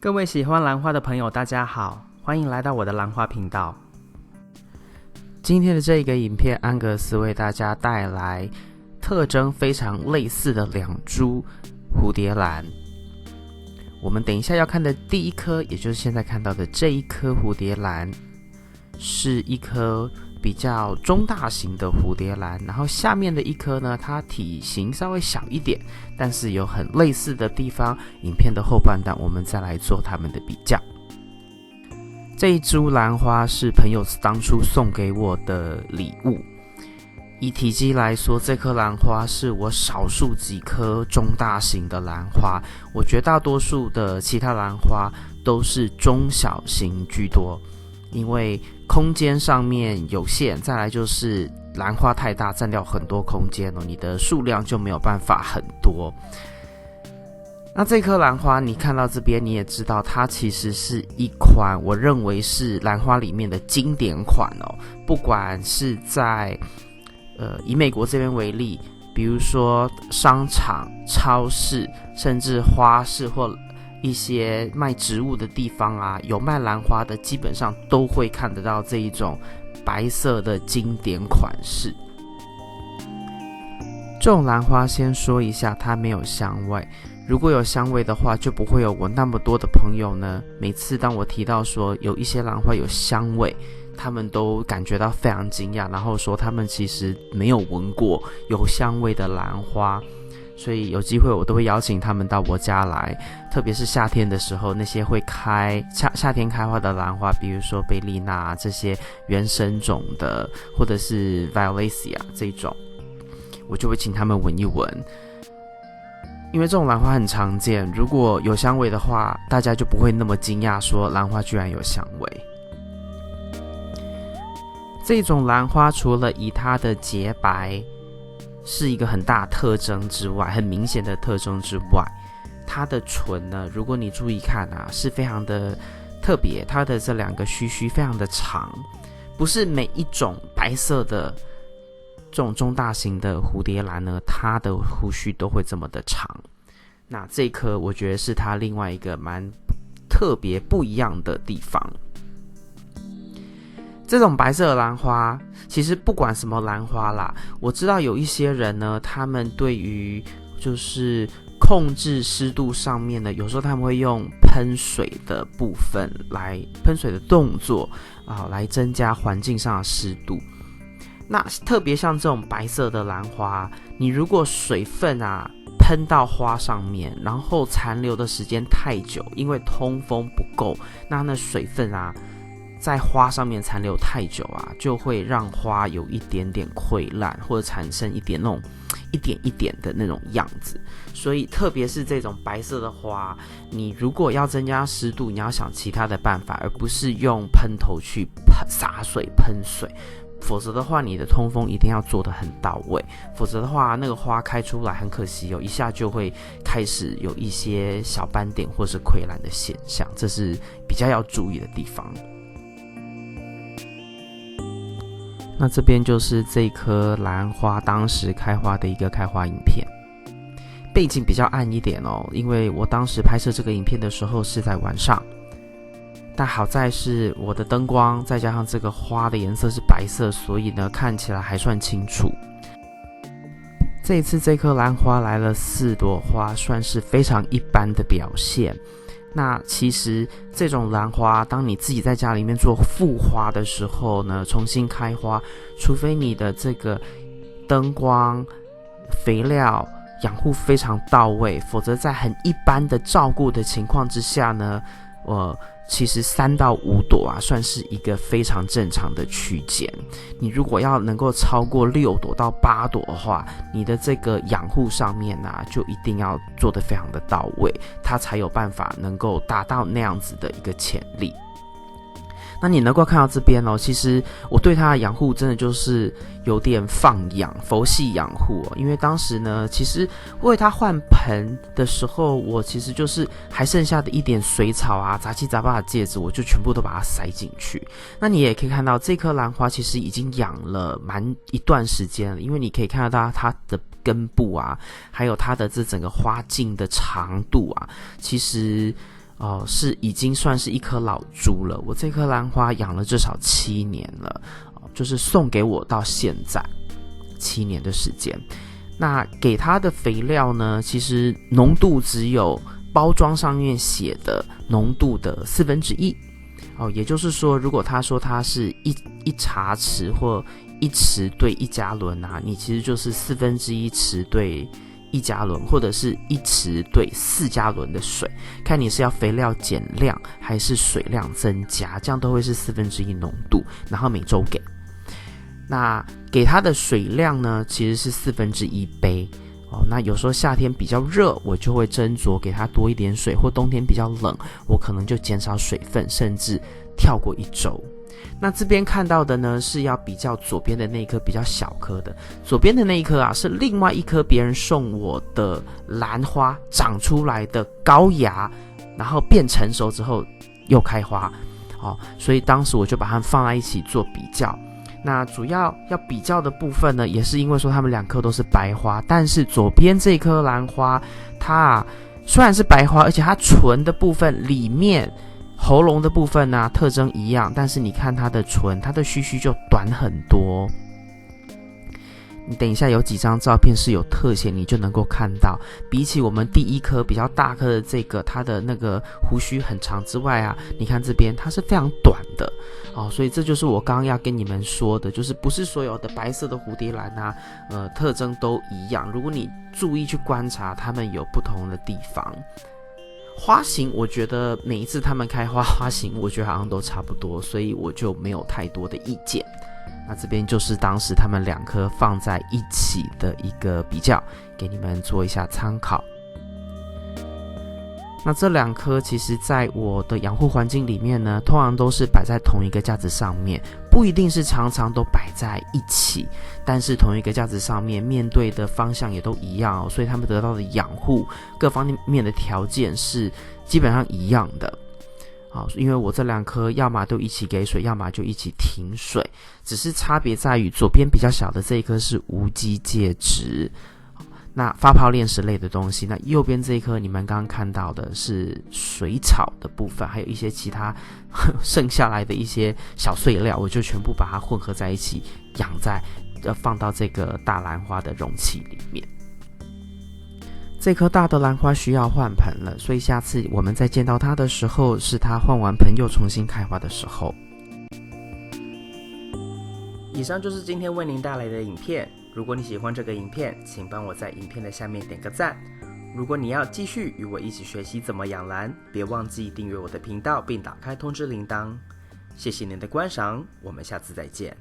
各位喜欢兰花的朋友大家好，欢迎来到我的兰花频道。今天的这个影片，安格斯为大家带来特征非常类似的两株蝴蝶兰。我们等一下要看的第一颗，也就是现在看到的这一颗蝴蝶兰，是一颗比较中大型的蝴蝶兰，然后下面的一颗呢，它体型稍微小一点，但是有很类似的地方。影片的后半段我们再来做它们的比较。这一株兰花是朋友当初送给我的礼物。以体积来说，这颗兰花是我少数几颗中大型的兰花，我绝大多数的其他兰花都是中小型居多，因为空间上面有限，再来就是兰花太大，占掉很多空间哦，你的数量就没有办法很多。那这颗兰花你看到这边，你也知道它其实是一款我认为是兰花里面的经典款哦。不管是在以美国这边为例，比如说商场、超市，甚至花市或一些卖植物的地方啊，有卖兰花的，基本上都会看得到这一种白色的经典款式。这种兰花先说一下，它没有香味。如果有香味的话，就不会有我那么多的朋友呢，每次当我提到说有一些兰花有香味，他们都感觉到非常惊讶，然后说他们其实没有闻过有香味的兰花。所以有机会我都会邀请他们到我家来，特别是夏天的时候，那些会夏天开花的兰花，比如说贝丽娜这些原生种的，或者是 Violacea 这种，我就会请他们闻一闻。因为这种兰花很常见，如果有香味的话，大家就不会那么惊讶说兰花居然有香味。这种兰花除了以它的洁白是一个很大特征之外，很明显的特征之外，它的唇呢，如果你注意看啊，是非常的特别，它的这两个须须非常的长，不是每一种白色的这种中大型的蝴蝶兰呢，它的胡须都会这么的长。那这颗我觉得是它另外一个蛮特别不一样的地方。这种白色的兰花，其实不管什么兰花啦，我知道有一些人呢，他们对于就是控制湿度上面呢，有时候他们会用喷水的部分来喷水的动作来增加环境上的湿度。那特别像这种白色的兰花，你如果水分喷到花上面，然后残留的时间太久，因为通风不够，那水分在花上面残留太久就会让花有一点点溃烂，或者产生一点那种一点一点的那种样子。所以特别是这种白色的花，你如果要增加湿度，你要想其他的办法，而不是用喷头去洒水喷水。否则的话，你的通风一定要做得很到位，否则的话，那个花开出来很可惜一下就会开始有一些小斑点或是溃烂的现象，这是比较要注意的地方。那这边就是这颗兰花当时开花的一个开花影片，背景比较暗一点因为我当时拍摄这个影片的时候是在晚上。但好在是我的灯光再加上这个花的颜色是白色，所以呢看起来还算清楚。这一次这颗兰花来了4朵花，算是非常一般的表现。那其实这种兰花，当你自己在家里面做复花的时候呢，重新开花，除非你的这个灯光、肥料、养护非常到位，否则在很一般的照顾的情况之下呢，其实3到5朵算是一个非常正常的区间。你如果要能够超过6朵到8朵的话，你的这个养护上面就一定要做得非常的到位，它才有办法能够达到那样子的一个潜力。那你能够看到这边其实我对它的养护真的就是有点放养，佛系养护因为当时呢，其实为它换盆的时候，我其实就是还剩下的一点水草杂七杂八的介质，我就全部都把它塞进去。那你也可以看到这颗兰花其实已经养了蛮一段时间了，因为你可以看到它的根部还有它的这整个花茎的长度其实是已经算是一棵老株了。我这棵兰花养了至少7年了，就是送给我到现在7年的时间。那给它的肥料呢，其实浓度只有包装上面写的浓度的1/4。也就是说，如果他说它是一茶匙或1匙兑1加仑啊，你其实就是1/4匙兑1加仑，或者是1匙兑4加仑的水，看你是要肥料减量还是水量增加，这样都会是1/4浓度，然后每周给。那给它的水量呢，其实是1/4杯。那有时候夏天比较热，我就会斟酌给它多一点水，或冬天比较冷，我可能就减少水分，甚至跳过1周。那这边看到的呢，是要比较左边的那一颗比较小颗的，左边的那一颗啊，是另外一颗别人送我的兰花长出来的高芽，然后变成熟之后又开花，所以当时我就把它们放在一起做比较。那主要比较的部分呢，也是因为说它们2颗都是白花，但是左边这颗兰花，它虽然是白花，而且它唇的部分里面喉咙的部分呢，特征一样，但是你看它的唇，它的须须就短很多。你等一下有几张照片是有特写，你就能够看到，比起我们第一颗比较大颗的这个，它的那个胡须很长之外啊，你看这边它是非常短的所以这就是我刚刚要跟你们说的，就是不是所有的白色的蝴蝶兰啊，特征都一样。如果你注意去观察，它们有不同的地方。花型我觉得每一次它们开花型我觉得好像都差不多，所以我就没有太多的意见。那这边就是当时他们2颗放在一起的一个比较，给你们做一下参考。那这2颗其实在我的养护环境里面呢，通常都是摆在同一个架子上面，不一定是常常都摆在一起，但是同一个架子上面面对的方向也都一样所以他们得到的养护各方面的条件是基本上一样的。因为我这2颗要么都一起给水，要么就一起停水，只是差别在于左边比较小的这一颗是无机介质，那发泡炼石类的东西，那右边这一颗你们刚刚看到的是水草的部分，还有一些其他剩下来的一些小碎料，我就全部把它混合在一起养在放到这个大兰花的容器里面。这颗大的兰花需要换盆了，所以下次我们再见到它的时候，是它换完盆又重新开花的时候。以上就是今天为您带来的影片。如果你喜欢这个影片，请帮我在影片的下面点个赞。如果你要继续与我一起学习怎么养兰，别忘记订阅我的频道并打开通知铃铛。谢谢您的观赏，我们下次再见。